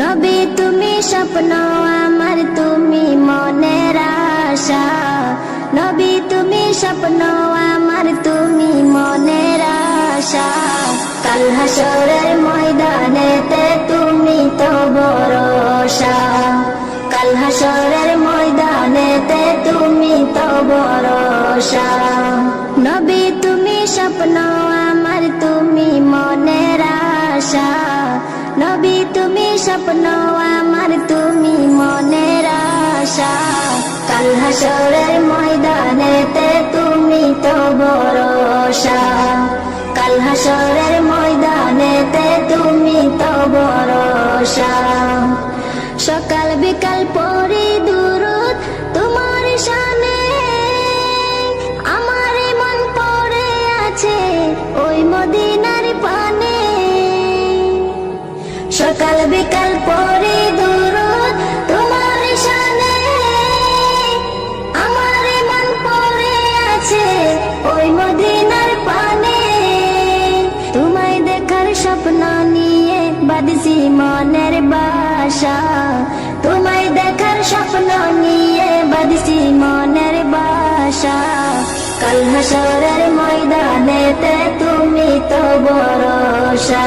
নবী তুমি স্বপ্ন আমার, তুমি মনের আশা। নবী তুমি স্বপ্ন আমার, তুমি মনের আশা। কাল হাসরের ময়দানেতে তুমি তো ভরসা। কাল হাসরের ময়দানেতে তুমি তো ভরসা। নবী তুমি স্বপ্ন আমার, তুমি মনের আশা। নবী তুমি স্বপ্ন আমার, তুমি মনের আশা। কাল হাসরের ময়দানেতে তুমি তো ভরসা। কাল হাসরের ময়দানেতে তুমি তো ভরসা। সকাল বিকাল পড়ি দুরূদ তোমার শানে, আমার মন পড়ে আছে ওই মদিনার পানে। সকাল বিকাল পড়ি দুরূদ তোমার শানে, আমার মন পড়ে আছে ওই মদিনার পানে। তোমায় দেখার স্বপ্ন নিয়ে বাঁধছি মনের বাসা। তোমায় দেখার স্বপ্ন নিয়ে বাঁধছি মনের বাসা। কাল হাসরের ময়দানেতে তুমি তো ভরসা।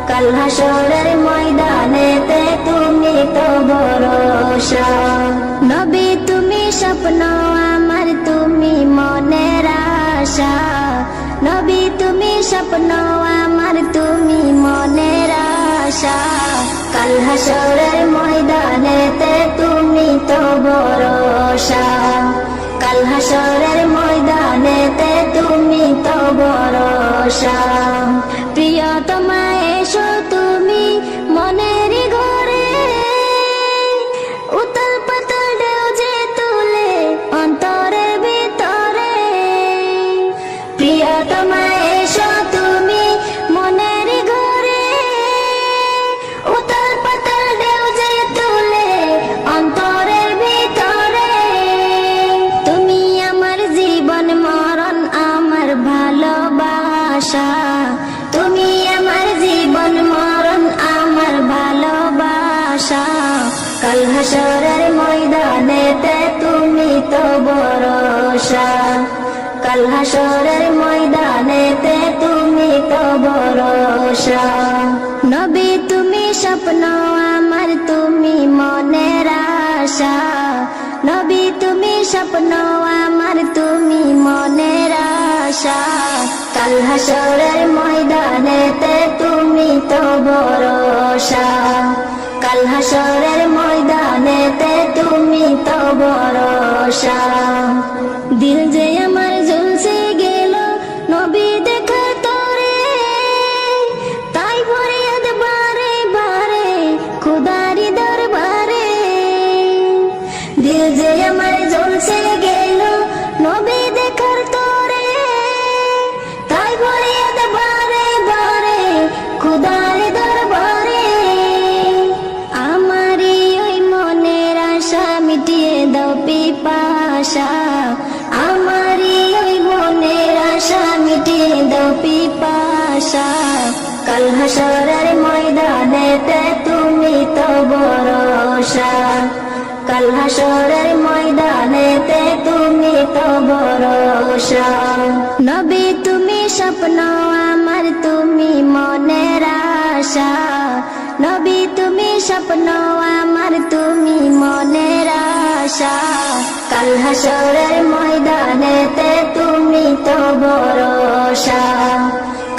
কাল হাসরের ময়দানেতে তুমি তো ভরসা। নবী তুমি স্বপ্ন আমার, তুমি মনের আশা। নবী তুমি স্বপ্ন আমার, তুমি মনের আশা। কাল হাসরের ময়দানেতে তুমি তো ভরসা। কাল হাসরের ময়দানেতে তুমি তো ভরসা। প্রিয়তমা এসো তুমি মনের ঘরে, উতল পাতল ঢেউ যে তুলে অন্তরের ভিতরে। প্রিয়তমা এসো তুমি মনের ঘরে, উতল পাতল ঢেউ যে তুলে অন্তরের ভিতরে। তুমি আমার জীবন মরণ, আমার ভালোবাসা। তুমি আমার জীবন মরণ, আমার ভালোবাসা। কাল হাসরের ময়দানেতে তুমি তো ভরসা। কাল হাসরের ময়দানেতে তুমি তো ভরসা। নবী তুমি স্বপ্ন আমার, তুমি মনের আশা। নবী তুমি স্বপ্ন আমার, তুমি মনের আশা। কাল হাসরের ময়দানেতে তুমি তো ভরসা। কাল হাসরের ময়দানেতে তুমি তো ভরসা। দিল যে আমার জ্বলছে গেল নবী দেখা তোরে, তাই ফরিয়াদ বারে বারে খোদারি দরবারে। দিল যে আমার জ্বলছে গেল নবী দেখার তোরে, তাই ফরিয়াদ বারে বারে খোদারি দরবারে। আমারই ওই মনের আশা মিটিয়ে দাও পিপাসা। আমারই ওই মনের আশা মিটিয়ে দাও পিপাসা। কাল হাসরের ময়দানেতে তুমি তো ভরসা। কাল হাসরের ময়দানেতে তুমি তো ভরসা। নবী তুমি স্বপ্ন আমার, তুমি মনের আশা। নবী তুমি স্বপ্ন আমার, তুমি মনের আশা। কাল হাসরের ময়দানেতে তুমি তো ভরসা।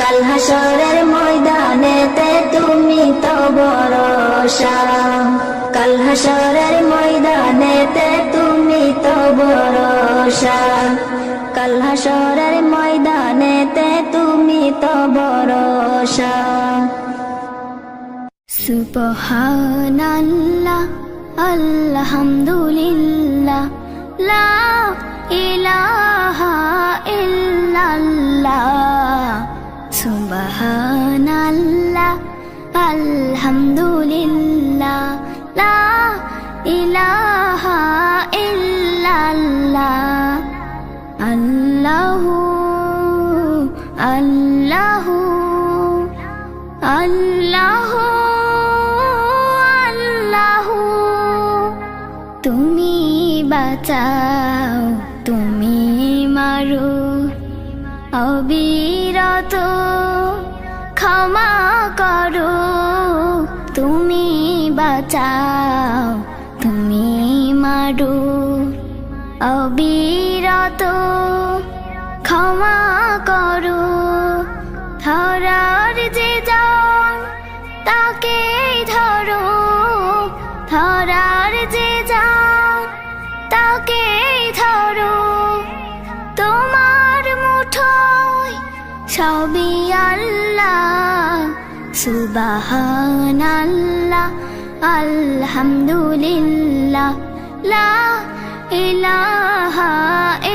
কাল হাসরের ময়দানেতে তুমি তো ভরসা। কাল হাসরের ময়দানেতে তুমি তো ভরসা। কাল হাসরের ময়দানেতে তুমি তো ভরসা। সুবহানাল্লাহ, আলহামদুলিল্লাহ, লা ইলাহা ইল্লাল্লাহ। সুবহানাল্লাহ, আলহামদুলিল্লাহ, লা ইলাহা ইল্লাল্লাহ। আল্লাহু আল্লাহু আল্লাহু বাঁচাও তুমি মারো অবিরত ক্ষমা করো তুমি বাঁচাও তুমি মারো অবিরত ক্ষমা করো ধরার যে জন তাকে ধরো ধরার যে জন তাকে ধরো তোমার মুঠোয় সবই আল্লাহ সুবহানাল্লাহ আলহামদুলিল্লাহ লা ইলাহা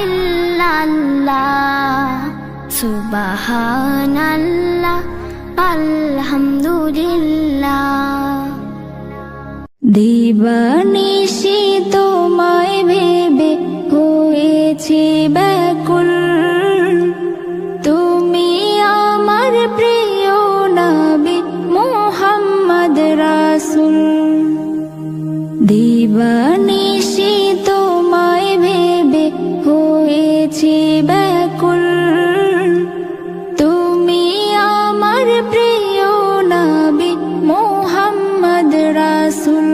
ইল্লাল্লাহ সুবহানাল্লাহ আলহামদুলিল্লাহ। দিবানিশি তোমায় ভেবে হয়েছি ব্যাকুল তুমি আমার প্রিয় নবী মুহাম্মদ রাসূল দিবানিশি তোমায় ভেবে হয়েছি ব্যাকুল তুমি আমার প্রিয় নবী মুহাম্মদ রাসূল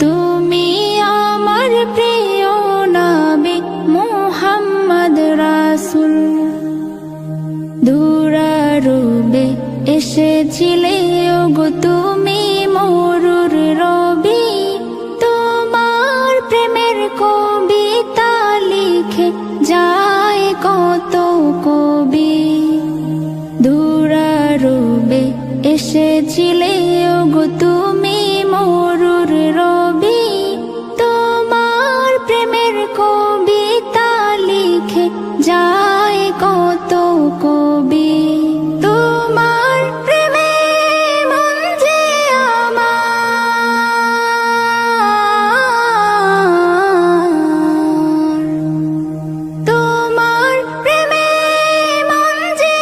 তুমি আমার প্রিয় নবী মুহাম্মদ রাসূল দুরারোবে এসেছিলে ওগো তুমি মরুর রবি তোমার প্রেমের কবিতা লিখে যায় কত কবি দুরারোবে এসেছিলে ওগো তুমি মরুর রবি তোমার প্রেমের কবিতা লিখে যায় কত কবি তোমার প্রেমে মন যে আমার তোমার প্রেমে মন যে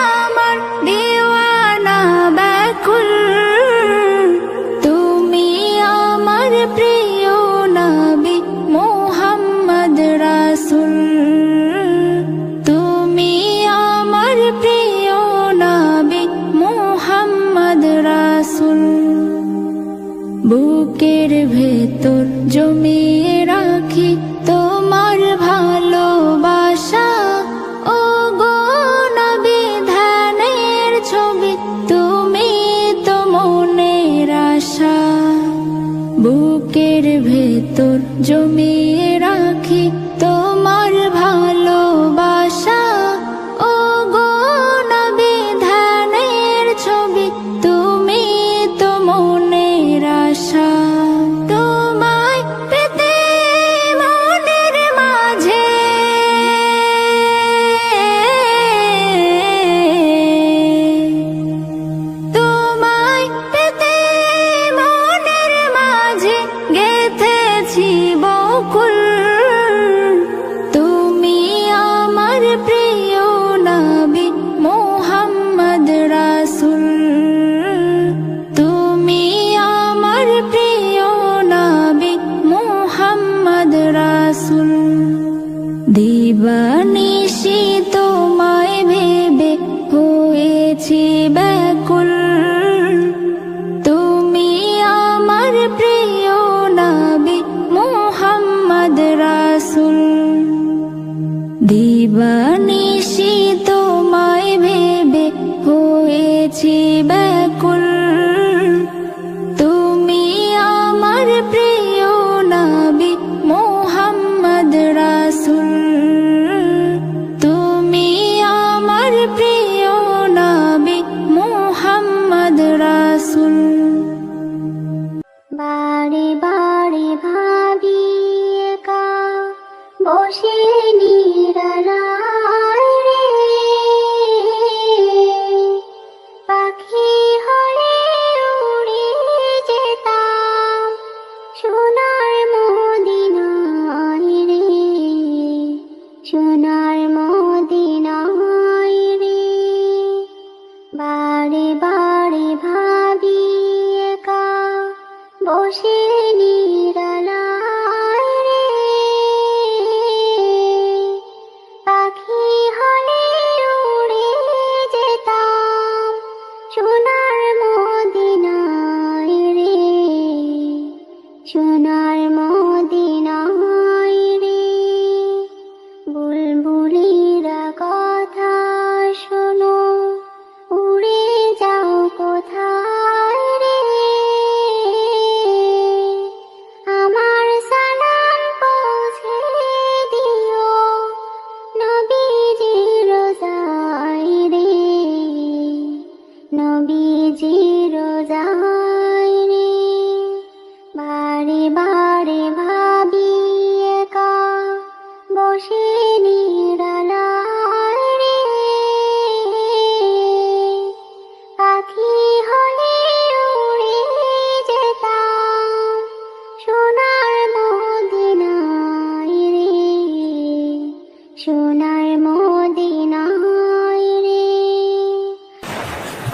আমার দিওয়ানা ব্যাকুল তুমি আমার প্রিয় নবী মুহাম্মদ রাসূল তুমি আমার প্রিয় নবী মুহাম্মদ রাসূল বুকের ভেতর জমিয়ে রাখি তোমার ভালোবাসা ও গো নবী ধ্যানের ছবি তুমি তো মনের আশা বুকের ভেতর জমিয়ে রাখি তোমার ভালোবাসা ও গো নবী ধ্যানের ছবি তুমি তো মনের আশা তোমায় পেতে মনের মাঝে তোমায় পেতে মনের মাঝে গেঁথেছি বকুল তুমি আমার প্রিয় নবী মুহাম্মদ রাসূল তুমি আমার প্রিয় নবী মুহাম্মদ রাসূল দিবানিশি তোমায় ভেবে হয়েছি ব্যাকুল তুমি আমার প্রিয় নবী মুহাম্মদ রাসূল দিবানিশি তোমায় ভেবে হয়েছি ব্যাকুল তুমি আমার প্রিয় নবী মুহাম্মদ রাসূল তুমি আমার প্রিয় নবী মুহাম্মদ রাসূল বারে বারে ভাবি একা বসে নিরালায় রে পাখি হয়ে উড়ে যেতাম সোনার মদিনায় রে সোনার মদিনায় রে বারে বারে ভাবি একা বসে নিরালায় রে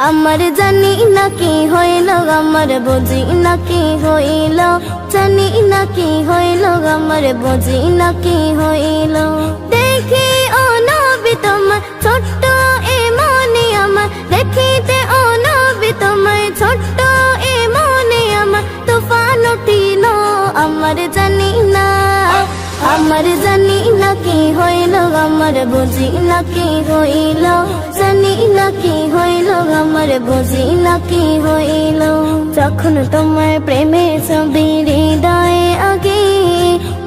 আমার জানি না কি হইল, আমার বুঝি না কি হইল, জানি না কি হইল, আমার বুঝি না কি হইল। দেখি ও নবী তোমার ছোট্ট এ মনে আমার, দেখিতে ও নবী তোমার ছোট্ট এ মনে আমার, তুফান উঠিল আমার জানি না, আমার জানি না কি হইল, আমার বুঝি না কি হইল, জানি না কি হইল, আমার বুঝি না কি হইল। যখন তোমার প্রেমের ছবি হৃদয়ে আগে,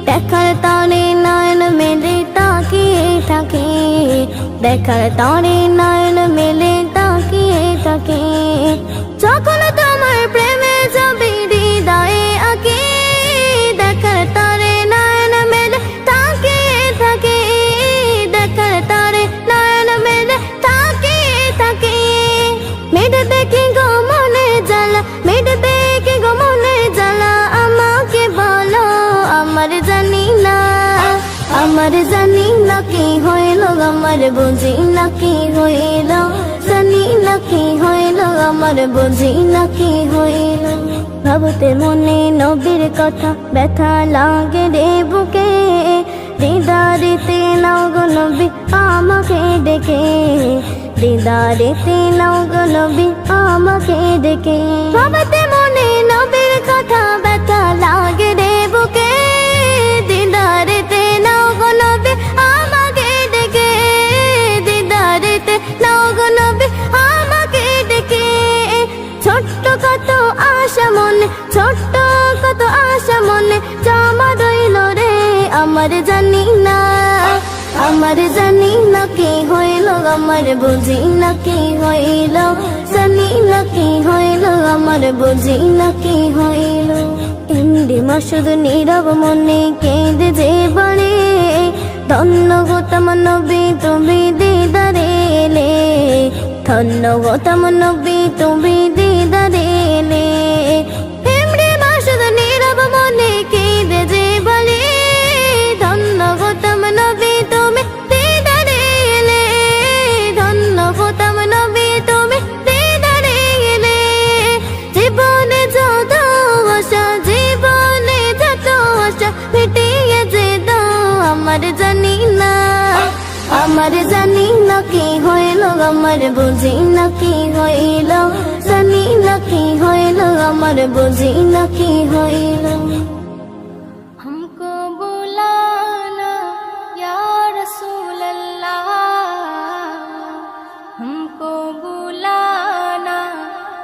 দেখার তরে নয়ন মেলে তাকিয়ে থাকে, দেখার তরে নয়ন মেলে তাকিয়ে থাকে। যখন তোমার প্রেমের ছবি হৃদয়ে আগে, দেখার তরে নয়ন মেলে তাকিয়ে থাকে, দেখার তরে নয়ন মেলে তাকিয়ে থাকে। মেটে দেখি গো মনে জ্বালা, মেটে দেখি গো মনে জ্বালা, আমাকে বলো আমার জানি না, আমার জানি না কি হইল, আমার বুঝি না কি হইল, জানি না কি হইল, আমার বুঝি না কি হইল। ভাবতে মনে নবীর কথা ব্যথা লাগে রে বুকে, দিদারিতে নাও গো নবী আমাকে ডেকে, দিদারিতে নাও গো নবী আমাকে ডেকে। ভাবতে মনে নবীর কথা ব্যথা লাগে রে বুকে, দিদারিতে নাও গো নবী আমাকে ডেকে, দিদারিতে নাও গো নবী আমাকে ডেকে। ছোট্ট কত আশা মনে, ছোট্ট কত আশা মনে জমা রইল রে, আমার জানি না, আমার জানি না কি হইল, আমার বুঝি না কি হইল, জানি না কি হইল, আমার বুঝি না কি হইল। এমডি মাসুদ নীরব মনে কেঁদে যে বলে, ধন্য গো তোমার নবী তুমি দিদারে এলে, ধন্য গো তোমার নবী তুমি দিদারে এলে। এমডি মাসুদ নীরব মনে কেঁদে যে বলে, ধন্য গো তোমার নবী তুমি দিদারে এলে, ধন্য গো তোমার নবী তুমি দিদারে এলে। জীবনে যত আশা, জীবনে যত আশা মিটিয়ে যে দাও, আমার জানি না, আমার জানি না কি হইল, আমার বুঝি না কি হইল, জানি না কি হইল, আমার বুঝি না কি হইল। हमको बुलाना या रसूल अल्लाह, हमको बुलाना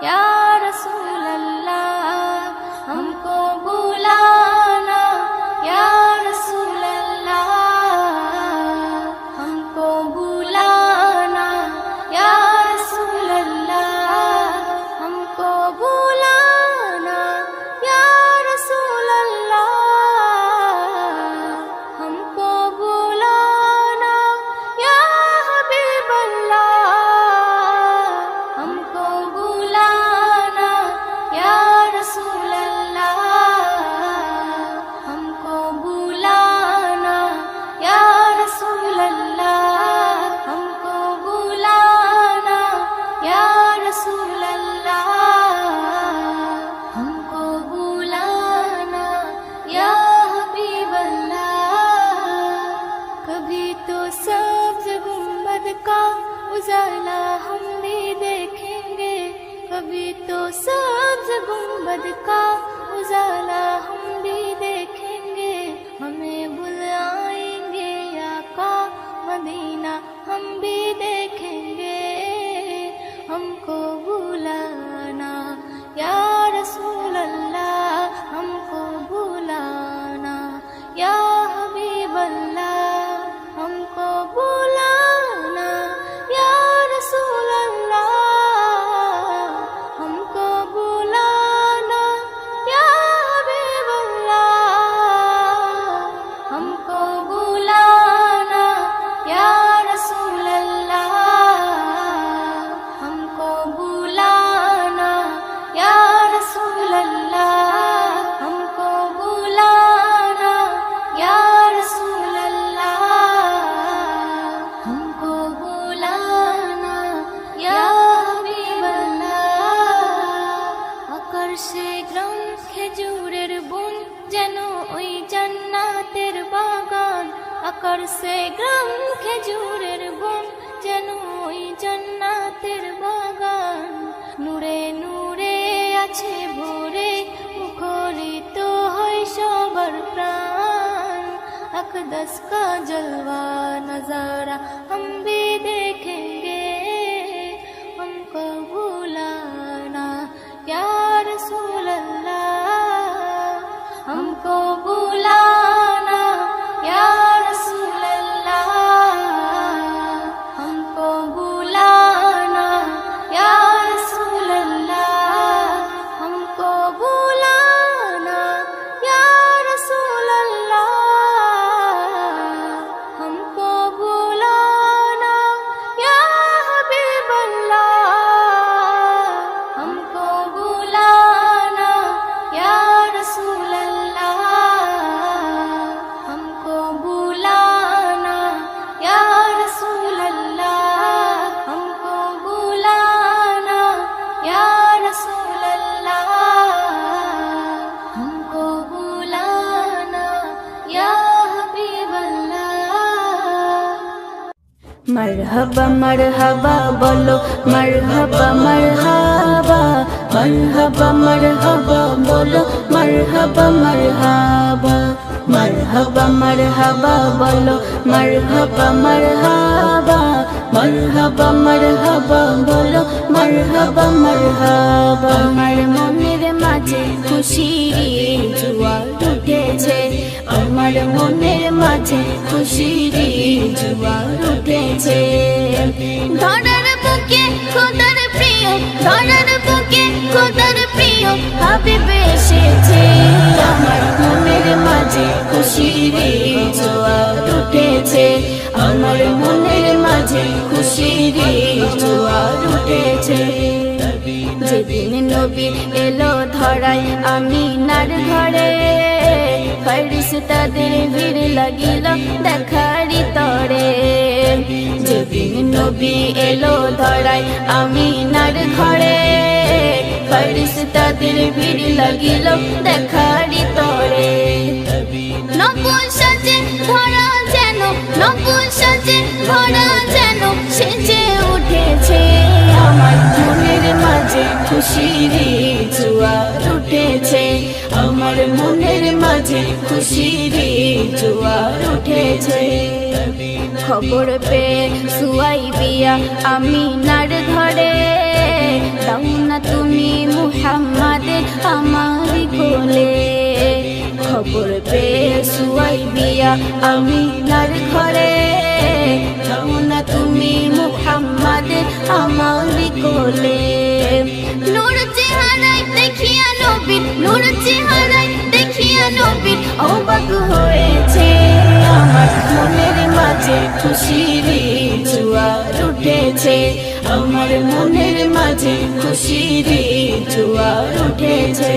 या रसूल अल्लाह, हमको बुलाना या रसूल अल्लाह, हमको बुलाना या रसूल अल्लाह, हमको बुलाना या रसूल अल्लाह, हमको बुलाना या हबीब अल्लाह, हमको बुलाना या रसूल अल्लाह, हमको बुलाना या रसूल अल्लाह, हमको बुलाना या रसूल अल्लाह, हमको बुलाना या हबीब अल्लाह। कभी तो सब्ज गुंबद का उजाला हम भी देखेंगे, कभी तो सब्ज गुंबद का उजाला हम भी देखेंगे। हमें बुलाएंगे आका मदीना हम भी देखेंगे, हमको बुलाना या रसूल अल्लाह, हमको बुलाना या हबीब अल्लाह, हमको बुलाना या रसूल अल्लाह, हमको बुलाना या हबीब अल्लाह। করছে গ্রাম খেজুরের বন, যেন ওই জান্নাতের বাগান। নূরে নূরে আছে ভরে, মুখরিত হয় সবার প্রাণ। আকদস का जलवा नजारा हम भी देखेंगे, हमको बुलाना या रसूल अल्लाह, हमको बुलाना या रसूल अल्लाह, हमको बुलाना या रसूल अल्लाह, हमको बुलाना या रसूल अल्लाह, हमको बुलाना या हबीब अल्लाह, हमको बुलाना या रसूल अल्लाह, हमको बुलाना या रसूल अल्लाह, हमको बुलाना या रसूल अल्लाह, हमको बुलाना या हबीब अल्लाह। मरहबा मरहबा बोलो मरहबा मरहबा, मरहबा मरहबा बोलो मरहबा मरहबा, मरहबा मरहबा बोलो मरहबा मरहबा, मरहबा मरहबा बोलो मरहबा मरहबा। আমার মনের মাঝে খুশির জোয়ার উঠেছে, আমার মনের মাঝে খুশির জোয়ার উঠেছে। ধরার বুকে খোদার প্রিয়, ধরার বুকে খোদার প্রিয় হাবিব এসেছে। আমার মনের মাঝে খুশির জোয়ার উঠেছে, আমার মনের মাঝে খুশির জোয়ার উঠেছে। যেদিন নবী এলো ধরায় আমিনার ঘরে, ফেরেশতাদের ভিড় লাগিল দেখারি তরে। যেদিন নবী এলো ধরায় আমিনার ঘরে, ফেরেশতাদের ভিড় লাগিল দেখারি তরে। নবুল সাজে ধরা যেন, নবুল সাজে ধরা যেন সেজে উঠেছে। আমার মনের মাঝে খুশির জোয়ার উঠেছে, আমার মনের মাঝে খুশির জোয়ার উঠেছে। খবর পেয়ে সুয়াইবিয়া আমিনার ঘরে, দাও না তুমি মুহাম্মাদের আমার কোলে। খবর পেয়ে সুয়াইবিয়া আমিনার ঘরে, দাও না তুমি মুহাম্মাদের আমার কোলে। নূর চেহারায় দেখিয়া নবী, নূর চেহারায় দেখিয়া নবী অবাক হয়েছে। আমার মনের মাঝে খুশির জোয়ার উঠেছে, আমার মনের মাঝে খুশির জোয়ার উঠেছে।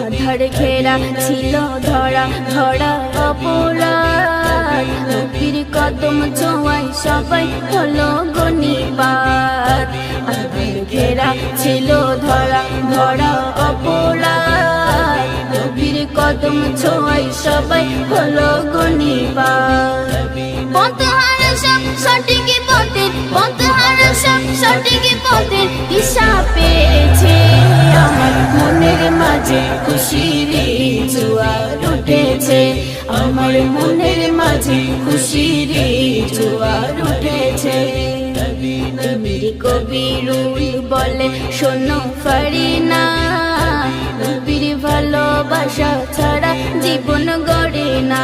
আধার ঘেরা ছিল ধরা ধরা অপরাধ, নবীর কদম ছোঁয়ায় সবাই হলো গনিবাত। আধার ঘেরা ছিল ধরা ধরা অপরাধ, নবীর কদম ছোঁয়ায় সবাই হলো গনিবাত। পথহারা সব সঠিক পথের, পথহারা সব সঠিক পথের দিশা পেয়েছে। আমার মনের মাঝে খুশির জোয়ার উঠেছে, আমার মনের মাঝে খুশির জোয়ার উঠেছে। এমনি কবিরুল বলে শোনো ফারিনা, নবীর ভালোবাসা ছাড়া জীবন গড়ে না।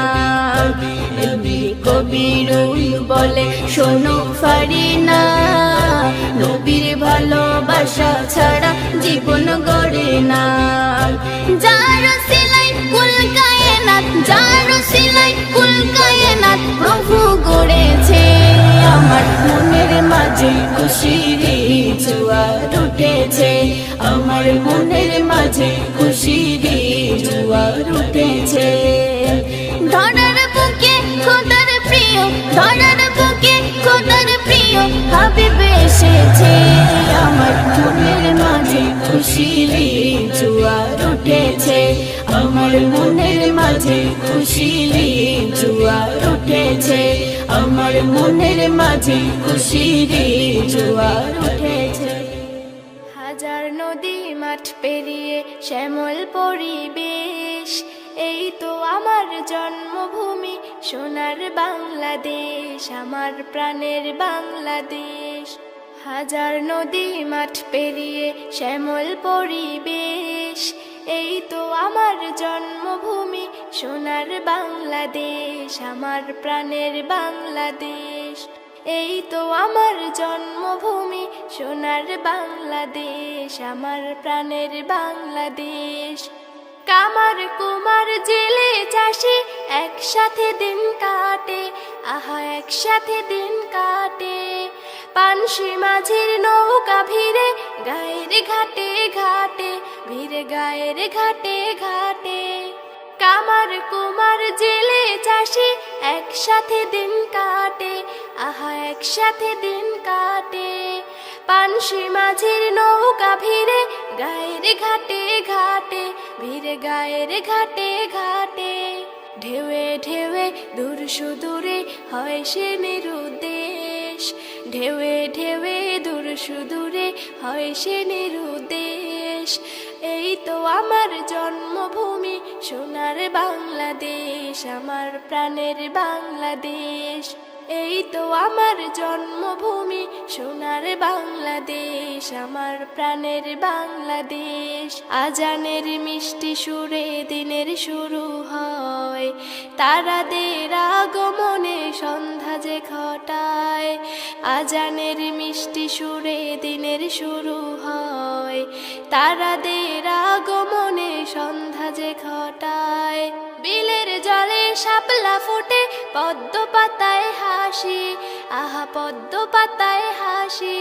এমনি কবিরুল বলে শোনো ফারিনা, নবীর ভালোবাসা ছাড়া জীবন গড়ে না। যার সিলাই কুল কায়নাত, যার সিলাই কুল কায়নাত প্রভু গড়েছে। আমার মনের মাঝে খুশির জোয়ার উঠেছে, আমার মনের মাঝে খুশির জোয়ার উঠেছে। ধরার বুকে খোদার প্রিয়, ধরার বুকে খোদার প্রিয় হাবিব এসেছে। আমার মনের মাঝে খুশির জোয়ার উঠেছে, আমার মনের মাঝে খুশির জোয়ার উঠেছে, আমার মনের মাঝে খুশির জোয়ার উঠেছে। হাজার নদী মাঠ পেরিয়ে শ্যামল পরিবেশ, এই তো আমার জন্মভূমি সোনার বাংলাদেশ, আমার প্রাণের বাংলাদেশ। হাজার নদী মাঠ পেরিয়ে শ্যামল পরিবেশ, এই তো আমার জন্মভূমি সোনার বাংলাদেশ, আমার প্রাণের বাংলাদেশ। এই তো আমার জন্মভূমি সোনার বাংলাদেশ, আমার প্রাণের বাংলাদেশ। কামার কুমার জেলে চাষি একসাথে দিন কাটে, আহা একসাথে দিন কাটে। পানসি মাঝির নৌকা ভিড়ে গায়ের ঘাটে ঘাটে, ভিড়ে গায়ের ঘাটে ঘাটে। কামার কুমার জেলে চাষি একসাথে দিন কাটে, আহা একসাথে দিন কাটে। পানসি মাঝির নৌকা ভিড়ে গায়ের ঘাটে ঘাটে, ভিড়ে গায়ের ঘাটে ঘাটে। ঢেউয়ে ঢেউয়ে দূর সুদূরে হয় সে নিরুদ্দেশ, ঢেউয়ে ঢেউয়ে দূর সুদূরে হয় সে নিরুদ্দেশ। এই তো আমার জন্মভূমি সোনার বাংলাদেশ, আমার প্রাণের বাংলাদেশ। এই তো আমার জন্মভূমি সোনার বাংলাদেশ, আমার প্রাণের বাংলাদেশ। আজানের মিষ্টি সুরে দিনের শুরু হয়, তারাদের আগমনে সন্ধ্যা যে ঘটায়। আজানের মিষ্টি সুরে দিনের শুরু হয়, তারাদের আগমনে সন্ধ্যা যে ঘটায়। বিলের জলে শাপলা ফোটে পদ্ম পাতায় হাসি, আহা পদ্ম পাতায় হাসি।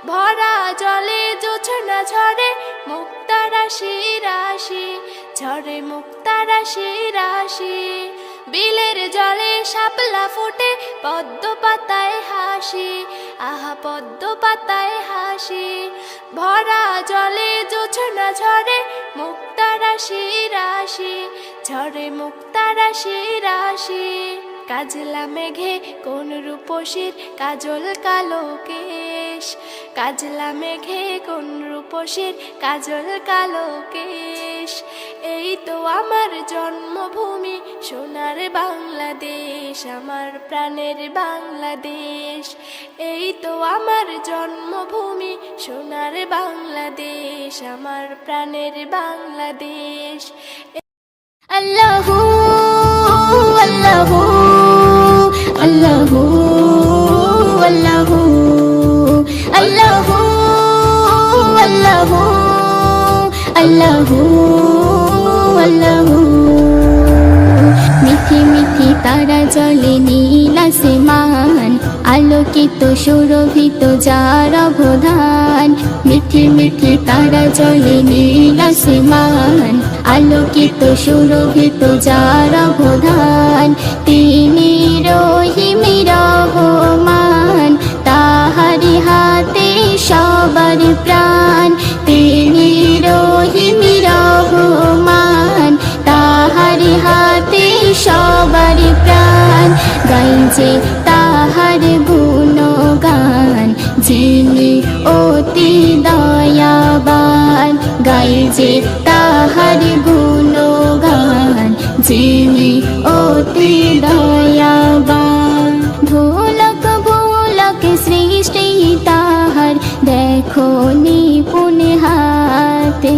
ভরা জলে জোছনা ঝরে মুক্তা রাশি রাশি, ঝরে মুক্তা রাশি রাশি। বিলের জলে শাপলা ফোটে পদ্ম পাতায় হাসি, আহা পদ্ম পাতায় হাসি। ভরা জলে জোছনা ঝরে মুক্তা রাশি রাশি, ঝরে মুক্তা রাশি রাশি। কাজলা মেঘে কোন রূপসীর কাজল কালো কেশ, কাজলা মেঘে কোন রূপসীর কাজল কালো কেশ। এই তো আমার জন্মভূমি সোনার বাংলাদেশ, আমার প্রাণের বাংলাদেশ। এই তো আমার জন্মভূমি সোনার বাংলাদেশ, আমার প্রাণের বাংলাদেশ। আল্লাহু আল্লাহু আল্লাহু আল্লাহু আল্লাহু আল্লাহু আল্লাহু আল্লাহু। মিঠি মিঠি তারা জলে নীল আসমান, আলোকিত সুরভিত যার অবদান। মিঠি মিঠি তারা জলে নীল আসমান, আলোকিত সুরভিত যার অবদান। তিনি রহিম রহমান, তাহারি হাতে সবার প্রাণ। তিনি রহিম রহমান, তাহারি হাতে সবার প্রাণ। গাইছে তাহার গুণগান, যিনি অতি দয়াবান। গাইছে তাহার গুণগান, যিনি অতি দয়াবান। ঢোলক ভোলক সৃষ্টি তাহার, দেখো নিপুণ হাতে।